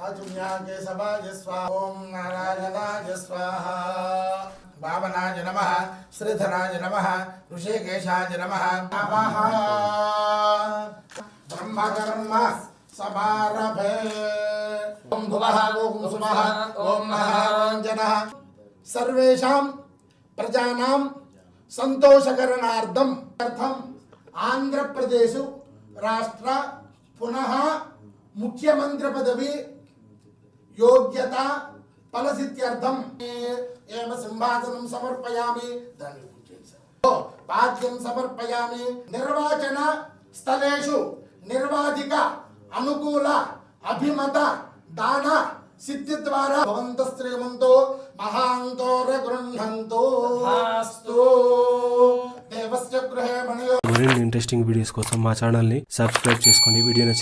आजुन्याके सभाय स्वाहा ओम नारायणाय स्वाहा भावनाय नमः श्रीधराय नमः ऋषिकेशाय नमः नमः ब्रह्मकर्म समारभे ओम भुवः ओम सुमः ओम महारञ्जनः सर्वेषां प्रजानां संतोषकरणार्थम आंध्र प्रदेश राष्ट्र पुनः मुख्यमंत्री पदवी योग्यता फलसिद्ध्यर्थम एव सिंहासनं समर्पयामि पाद्यं समर्पयामि निर्वाचन स्थलेषु निर्वाधिक अनुकूल अभिमत दान सिद्धि द्वारा भवन्तः श्रीमन्तो महान्तो रगृह्णन्तो अस्तु देवस्य गृहे मणियो మరిన్ని ఇంట్రెస్టింగ్ వీడియోస్ కోసం మా ఛానల్ ని సబ్స్క్రైబ్ చేసుకోండి. వీడియో నచ్చితే